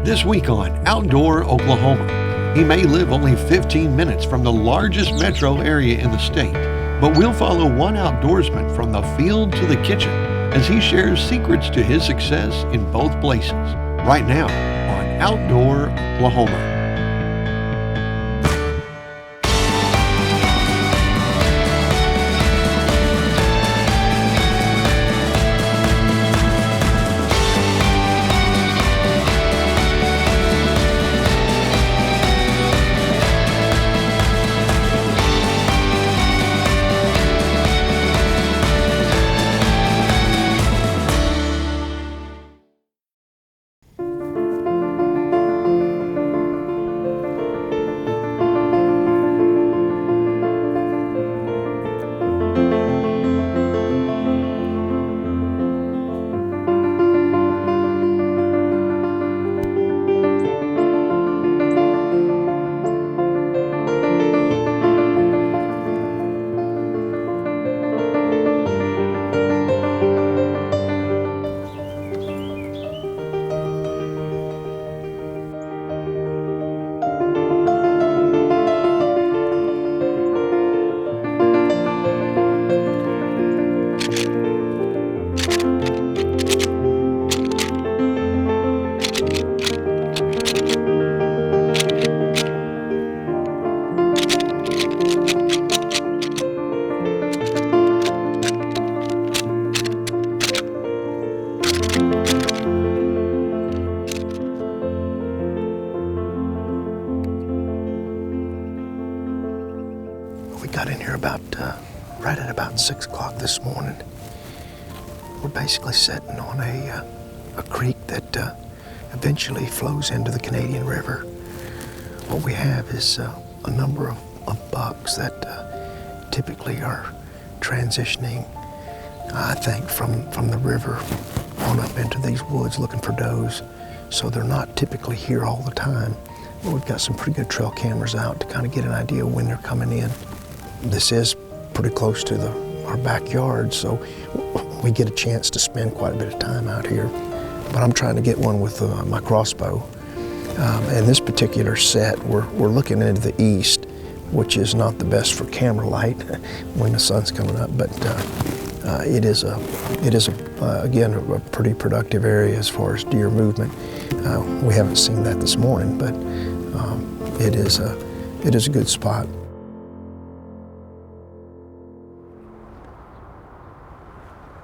This week on Outdoor Oklahoma, he may live only 15 minutes from the largest metro area in the state, but we'll follow one outdoorsman from the field to the kitchen as he shares secrets to his success in both places, right now on Outdoor Oklahoma. Got in here right at about 6 o'clock this morning. We're basically sitting on a creek that eventually flows into the Canadian River. What we have is a number of bucks that typically are transitioning, I think, from the river on up into these woods looking for does. So they're not typically here all the time. But we've got some pretty good trail cameras out to kind of get an idea of when they're coming in. This is pretty close to our backyard, so we get a chance to spend quite a bit of time out here. But I'm trying to get one with my crossbow. And this particular set, we're looking into the east, which is not the best for camera light when the sun's coming up, but it is again a pretty productive area as far as deer movement. We haven't seen that this morning, but it is a good spot.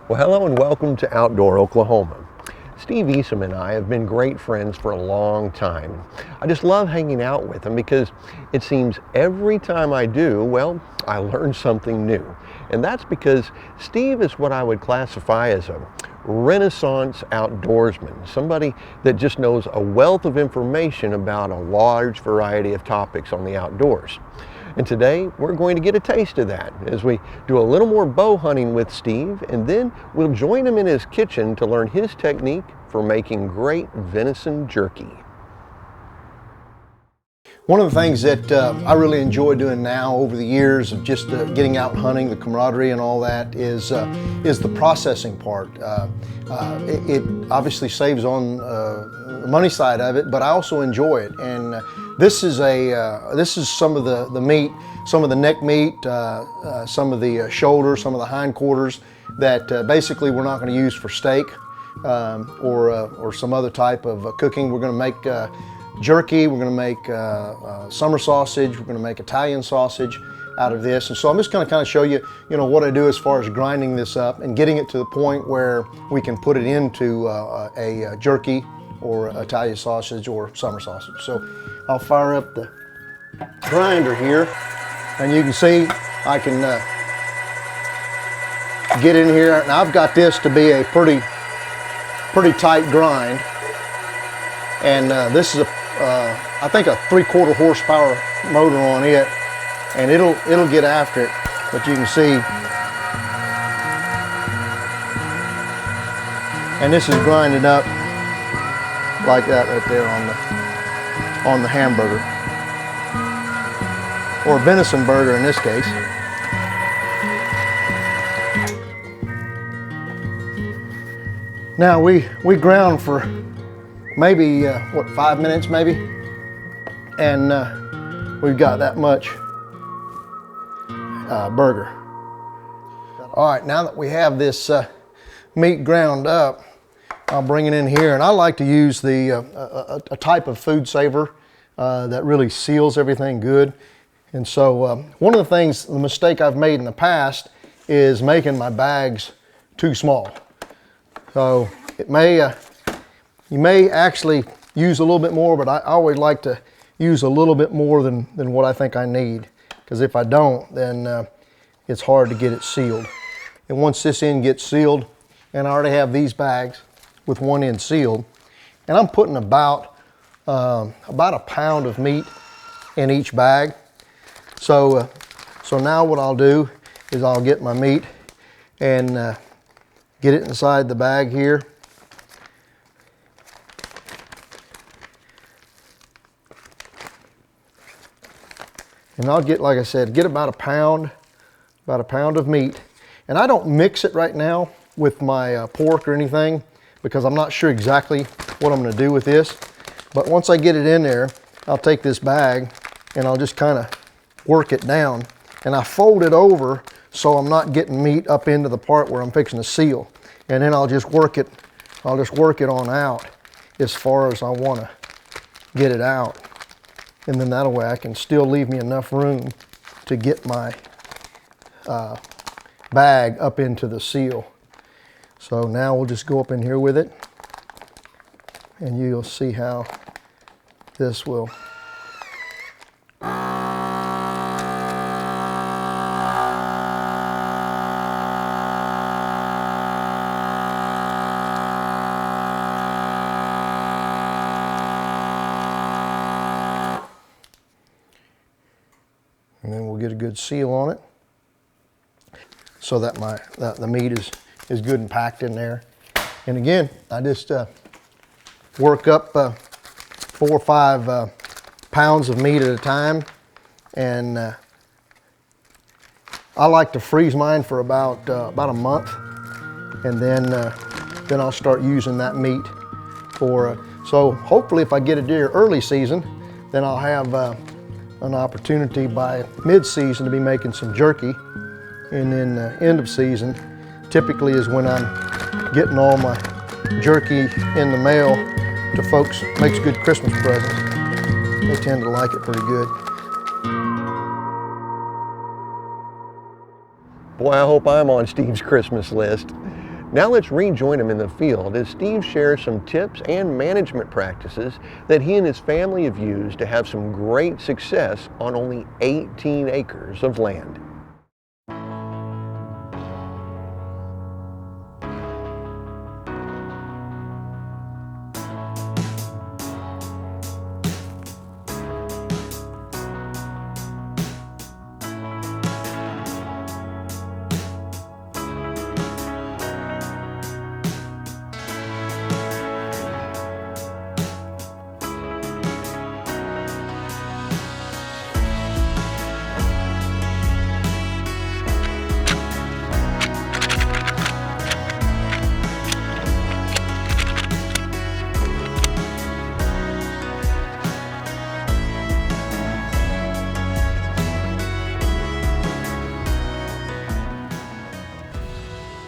Well, hello and welcome to Outdoor Oklahoma. Steve Easom and I have been great friends for a long time. I just love hanging out with him because it seems every time I do, well, I learn something new. And that's because Steve is what I would classify as a Renaissance outdoorsman, somebody that just knows a wealth of information about a large variety of topics on the outdoors. And today we're going to get a taste of that as we do a little more bow hunting with Steve, and then we'll join him in his kitchen to learn his technique for making great venison jerky. One of the things that I really enjoy doing now over the years of just getting out and hunting, the camaraderie and all that, is the processing part. It obviously saves on the money side of it, but I also enjoy it. And this is some of the meat, some of the neck meat, some of the shoulder, some of the hindquarters that basically we're not going to use for steak or some other type of cooking. We're going to make jerky, we're going to make summer sausage, we're going to make Italian sausage out of this. And so I'm just going to kind of show you, what I do as far as grinding this up and getting it to the point where we can put it into a jerky or Italian sausage or summer sausage. So I'll fire up the grinder here, and you can see I can get in here. Now I've got this to be a pretty tight grind, and this is I think a 3/4 horsepower motor on it, and it'll get after it. But you can see, and this is grinding up like that right there on the hamburger, or venison burger in this case. Now we ground for maybe, what, 5 minutes maybe? And we've got that much burger. All right, now that we have this meat ground up, I'll bring it in here, and I like to use a type of food saver that really seals everything good. And so one of the mistake I've made in the past is making my bags too small. So you may actually use a little bit more, but I always like to use a little bit more than what I think I need, because if I don't, then it's hard to get it sealed. And once this end gets sealed, and I already have these bags with one end sealed, and I'm putting about a pound of meat in each bag. So now what I'll do is I'll get my meat and get it inside the bag here. And I'll get, like I said, get about a pound of meat. And I don't mix it right now with my pork or anything, because I'm not sure exactly what I'm gonna do with this. But once I get it in there, I'll take this bag and I'll just kind of work it down. And I fold it over so I'm not getting meat up into the part where I'm fixing to seal. And then I'll just work it on out as far as I wanna get it out. And then that way I can still leave me enough room to get my bag up into the seal. So now we'll just go up in here with it, and you'll see how this will. And then we'll get a good seal on it so that the meat is good and packed in there. And again, I just work up 4 or 5 pounds of meat at a time, and I like to freeze mine for about a month, and then I'll start using that meat for. So hopefully, if I get a deer early season, then I'll have an opportunity by mid-season to be making some jerky, and then end of season typically is when I'm getting all my jerky in the mail to folks. Makes good Christmas presents. They tend to like it pretty good. Boy, I hope I'm on Steve's Christmas list. Now let's rejoin him in the field as Steve shares some tips and management practices that he and his family have used to have some great success on only 18 acres of land.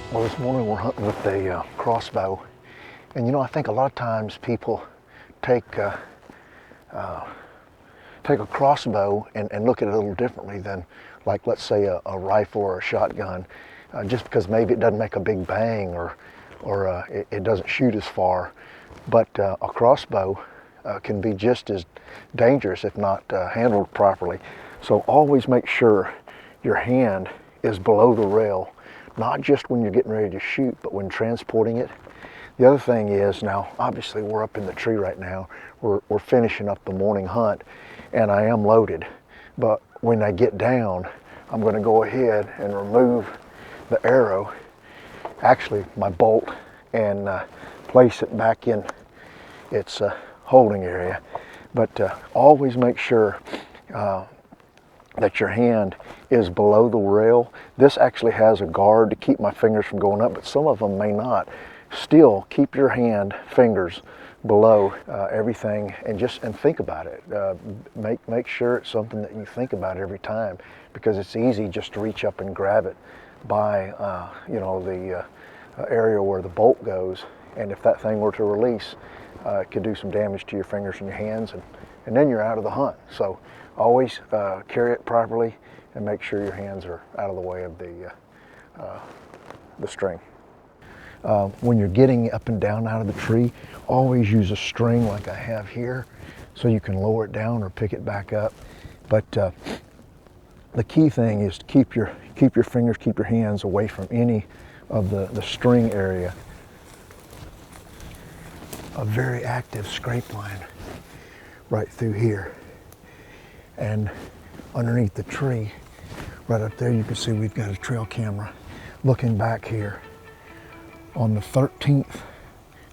Well, this morning we're hunting with a crossbow, and you know, I think a lot of times people take a crossbow and look at it a little differently than, like, let's say a rifle or a shotgun, just because maybe it doesn't make a big bang or it doesn't shoot as far. But a crossbow can be just as dangerous if not handled properly. So always make sure your hand is below the rail, not just when you're getting ready to shoot, but when transporting it. The other thing is, now obviously we're up in the tree right now, we're finishing up the morning hunt, and I am loaded. But when I get down, I'm going to go ahead and remove the arrow, actually my bolt, and place it back in its holding area. But always make sure that your hand is below the rail. This actually has a guard to keep my fingers from going up, but some of them may not. Still, keep your fingers below everything, and think about it. Make sure it's something that you think about every time, because it's easy just to reach up and grab it by the area where the bolt goes, and if that thing were to release, it could do some damage to your fingers and your hands, and then you're out of the hunt. So always carry it properly and make sure your hands are out of the way of the string. When you're getting up and down out of the tree, always use a string like I have here, so you can lower it down or pick it back up. But the key thing is to keep your fingers, keep your hands away from any of the string area. A very active scrape line right through here, and underneath the tree, right up there, you can see we've got a trail camera looking back here. On the 13th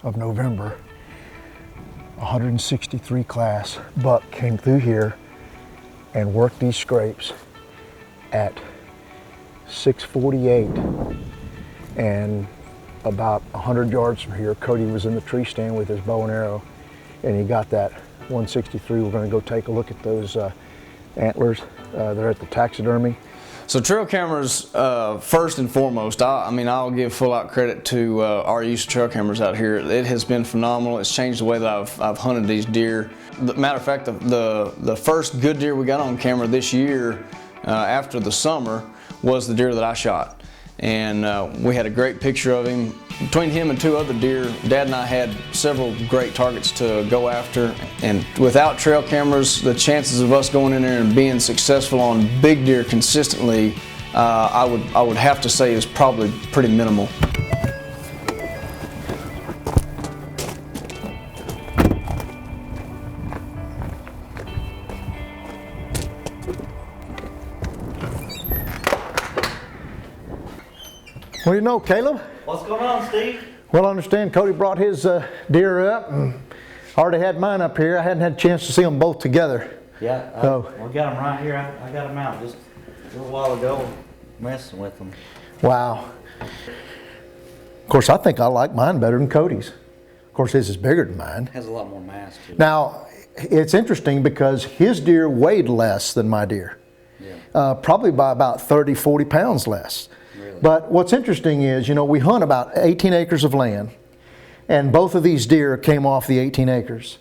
of November, 163 class buck came through here and worked these scrapes at 6:48, and about 100 yards from here, Cody was in the tree stand with his bow and arrow, and he got that 163. We're going to go take a look at those antlers. They're at the taxidermy. So trail cameras, first and foremost, I'll give full out credit to our use of trail cameras out here. It has been phenomenal. It's changed the way that I've hunted these deer. Matter of fact, the first good deer we got on camera this year after the summer was the deer that I shot. And we had a great picture of him. Between him and two other deer, Dad and I had several great targets to go after. And without trail cameras, the chances of us going in there and being successful on big deer consistently, I would have to say is probably pretty minimal. What do you know, Caleb? What's going on, Steve? Well, I understand Cody brought his deer up, and already had mine up here. I hadn't had a chance to see them both together. Yeah, we got them right here. I got them out just a little while ago, messing with them. Wow. Of course, I think I like mine better than Cody's. Of course, his is bigger than mine. Has a lot more mass too. Now, it's interesting because his deer weighed less than my deer. Yeah. Probably by about 30, 40 pounds less. Really? But what's interesting is, we hunt about 18 acres of land, and both of these deer came off the 18 acres.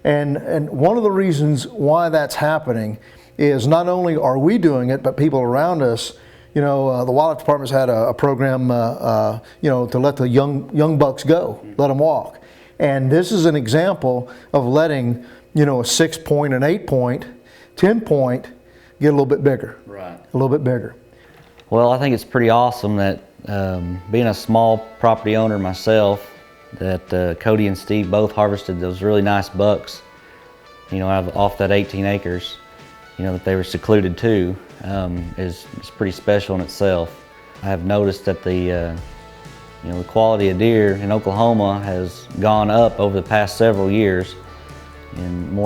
And one of the reasons why that's happening is not only are we doing it, but people around us. The wildlife department's had a program, to let the young bucks go, let them walk. And this is an example of letting, a 6 point, an 8 point, 10 point get a little bit bigger. Right. A little bit bigger. Well, I think it's pretty awesome that being a small property owner myself, that Cody and Steve both harvested those really nice bucks, off that 18 acres, that they were secluded to, is pretty special in itself. I have noticed that the quality of deer in Oklahoma has gone up over the past several years, and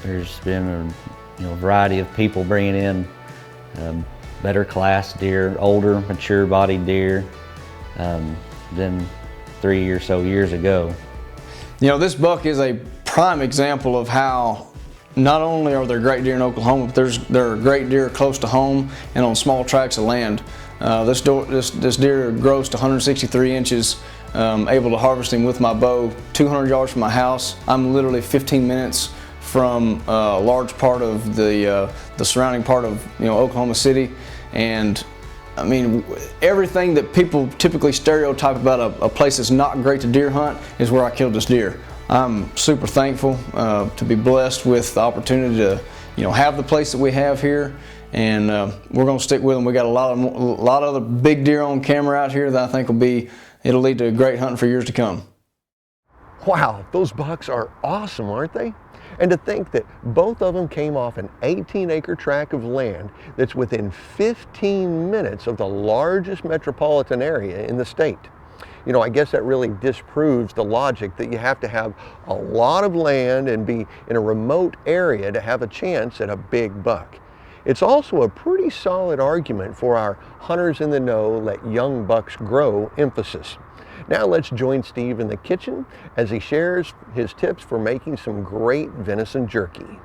there's been a variety of people bringing in better class deer, older, mature bodied deer than 3 or so years ago. This buck is a prime example of how not only are there great deer in Oklahoma, but there are great deer close to home and on small tracts of land. This deer grows to 163 inches, able to harvest him with my bow 200 yards from my house. I'm literally 15 minutes from a large part of the surrounding part of Oklahoma City, and everything that people typically stereotype about a place that's not great to deer hunt is where I killed this deer. I'm super thankful to be blessed with the opportunity to have the place that we have here, and we're going to stick with them. We got a lot of other big deer on camera out here that I think it'll lead to a great hunting for years to come. Wow, those bucks are awesome, aren't they? And to think that both of them came off an 18-acre tract of land that's within 15 minutes of the largest metropolitan area in the state. I guess that really disproves the logic that you have to have a lot of land and be in a remote area to have a chance at a big buck. It's also a pretty solid argument for our hunters in the know, let young bucks grow emphasis. Now let's join Steve in the kitchen as he shares his tips for making some great venison jerky.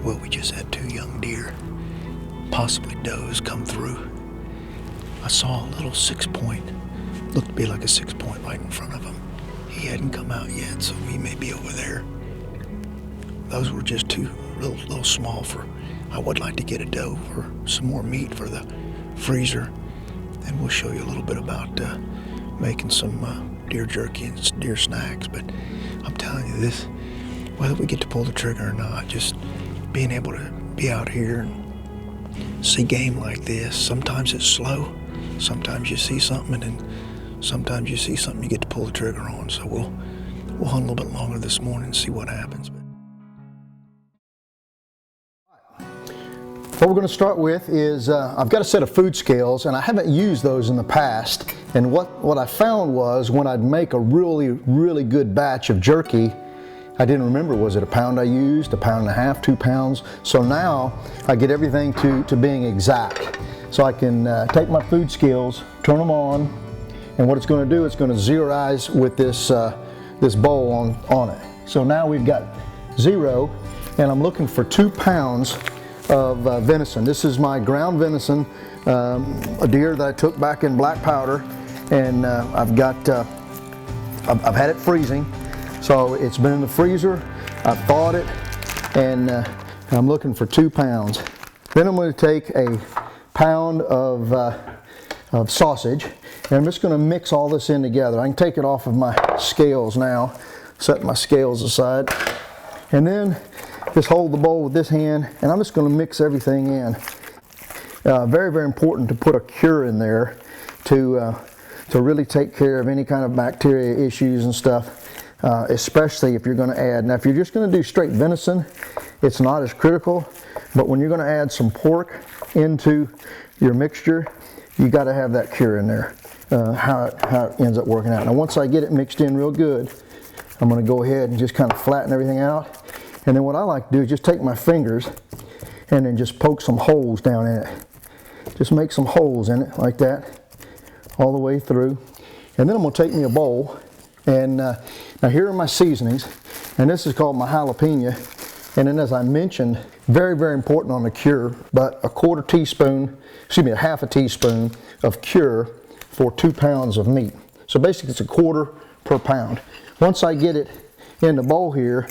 Well, we just had 2 young deer, possibly does, come through. I saw a little 6-point, looked to be like a 6-point right in front of him. He hadn't come out yet, so he may be over there. Those were just 2 little small for, I would like to get a doe for some more meat for the freezer. And we'll show you a little bit about making some deer jerky and deer snacks. But I'm telling you this, whether we get to pull the trigger or not, just being able to be out here and see game like this, sometimes it's slow, sometimes you see something, and then sometimes you see something you get to pull the trigger on. So we'll hunt a little bit longer this morning and see what happens. What we're going to start with is I've got a set of food scales, and I haven't used those in the past. And what I found was when I'd make a really good batch of jerky, I didn't remember, was it a pound I used, 1.5 pounds, 2 pounds? So now I get everything to being exact. So I can take my food scales, turn them on, and what it's going to do, it's going to zeroize with this bowl on it. So now we've got 0, and I'm looking for 2 pounds of venison. This is my ground venison, a deer that I took back in black powder, and I've had it freezing, so it's been in the freezer. I thawed it, and I'm looking for 2 pounds. Then I'm going to take a pound of sausage, and I'm just going to mix all this in together. I can take it off of my scales now, set my scales aside, and then just hold the bowl with this hand, and I'm just going to mix everything in. Very important to put a cure in there to really take care of any kind of bacteria issues and stuff, especially if you're going to add. Now, if you're just going to do straight venison, it's not as critical, but when you're going to add some pork into your mixture, you got to have that cure in there, how it ends up working out. Now, once I get it mixed in real good, I'm going to go ahead and just kind of flatten everything out. And then what I like to do is just take my fingers and then just poke some holes down in it. Just make some holes in it like that, all the way through. And then I'm going to take me a bowl, and now here are my seasonings, and this is called my jalapeno. And then, as I mentioned, very important on the cure, but a 1/4 teaspoon, excuse me, a 1/2 teaspoon of cure for 2 pounds of meat. So basically it's 1/4 per pound. Once I get it in the bowl here,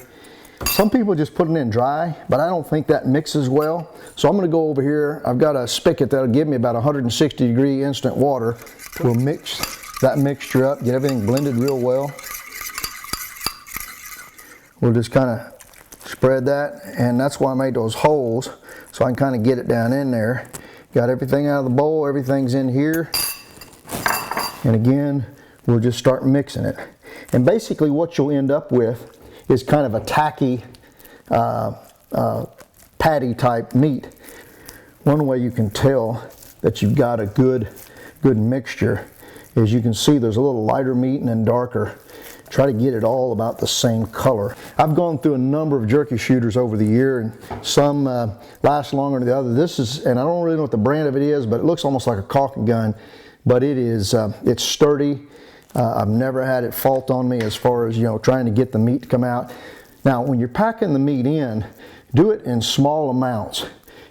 some people just put it in dry, but I don't think that mixes well. So I'm going to go over here. I've got a spigot that'll give me about 160-degree instant water. We'll mix that mixture up, get everything blended real well. We'll just kind of spread that, and that's why I made those holes, so I can kind of get it down in there. Got everything out of the bowl, everything's in here. And again, we'll just start mixing it. And basically what you'll end up with is kind of a tacky patty type meat. One way you can tell that you've got a good mixture is you can see there's a little lighter meat and then darker. Try to get it all about the same color. I've gone through a number of jerky shooters over the year, and some last longer than the other. This is, and I don't really know what the brand of it is, but it looks almost like a caulking gun, but it is, it's sturdy. I've never had it fault on me as far as, trying to get the meat to come out. Now, when you're packing the meat in, do it in small amounts.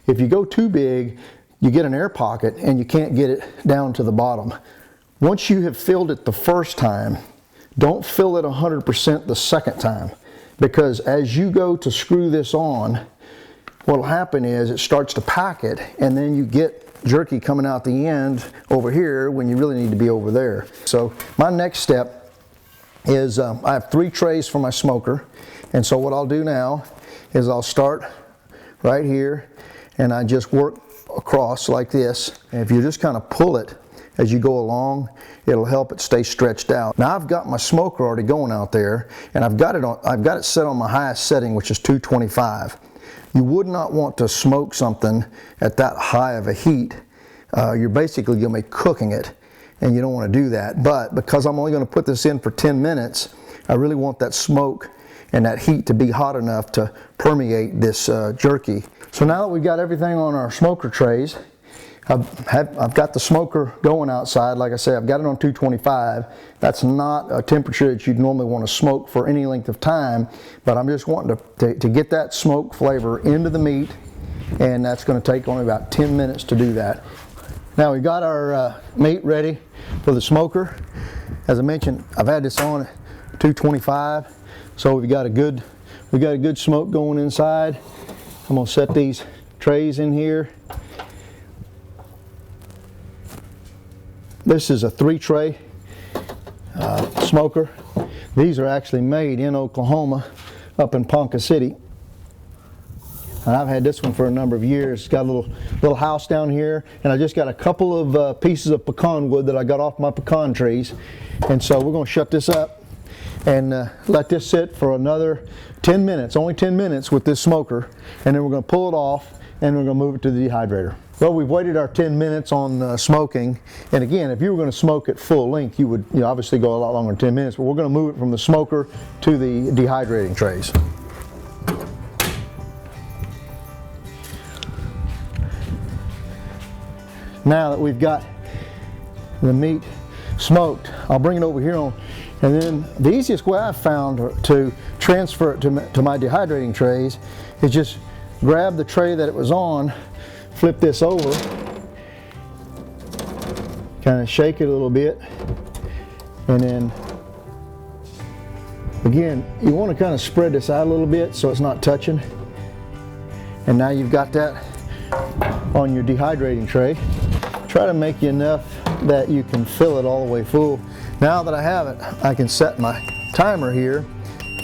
If you go too big, you get an air pocket and you can't get it down to the bottom. Once you have filled it the first time, don't fill it 100% the second time, because as you go to screw this on, what'll happen is it starts to pack it, and then you get jerky coming out the end over here when you really need to be over there. So my next step is I have 3 trays for my smoker, and so what I'll do now is I'll start right here, and I just work across like this. And if you just kind of pull it as you go along, it'll help it stay stretched out. Now I've got my smoker already going out there, and I've got it set on my highest setting, which is 225. You would not want to smoke something at that high of a heat. You're basically going to be cooking it, and you don't want to do that. But because I'm only going to put this in for 10 minutes, I really want that smoke and that heat to be hot enough to permeate this jerky. So now that we've got everything on our smoker trays, I've got the smoker going outside. Like I say, I've got it on 225. That's not a temperature that you'd normally want to smoke for any length of time, but I'm just wanting to get that smoke flavor into the meat, and that's going to take only about 10 minutes to do that. Now we've got our meat ready for the smoker. As I mentioned, I've had this on at 225, so we've got a good smoke going inside. I'm going to set these trays in here. This is a 3-tray smoker. These are actually made in Oklahoma, up in Ponca City. And I've had this one for a number of years. It's got a little house down here, and I just got a couple of pieces of pecan wood that I got off my pecan trees. And so we're going to shut this up and let this sit for another 10 minutes, only 10 minutes with this smoker, and then we're going to pull it off and we're going to move it to the dehydrator. Well, we've waited our 10 minutes on smoking, and again, if you were going to smoke at full length, you would obviously go a lot longer than 10 minutes, but we're going to move it from the smoker to the dehydrating trays. Now that we've got the meat smoked, I'll bring it over here on, and then the easiest way I've found to transfer it to my dehydrating trays is just grab the tray that it was on, flip this over, kind of shake it a little bit, and then again, you want to kind of spread this out a little bit so it's not touching. And now you've got that on your dehydrating tray. Try to make you enough that you can fill it all the way full. Now that I have it, I can set my timer here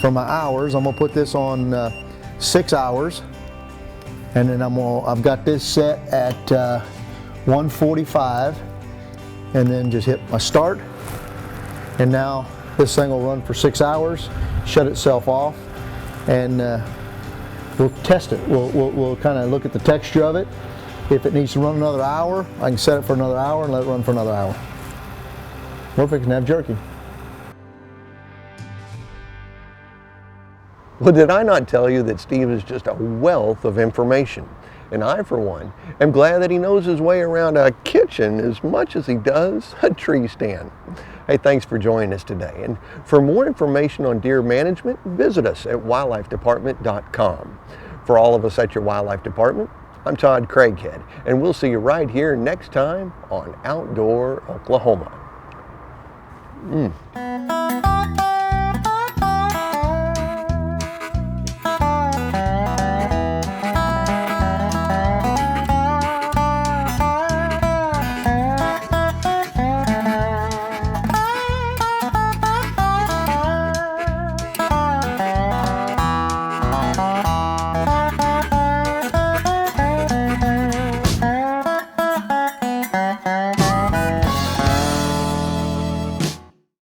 for my hours. I'm gonna put this on 6 hours, and then I've got this set at 145, and then just hit my start, and now this thing will run for 6 hours, shut itself off, and we'll test it. We'll kind of look at the texture of it. If it needs to run another hour, I can set it for another hour and let it run for another hour. We're fixing to have jerky. Well, did I not tell you that Steve is just a wealth of information? And I, for one, am glad that he knows his way around a kitchen as much as he does a tree stand. Hey, thanks for joining us today. And for more information on deer management, visit us at wildlifedepartment.com. For all of us at your wildlife department, I'm Todd Craighead, and we'll see you right here next time on Outdoor Oklahoma.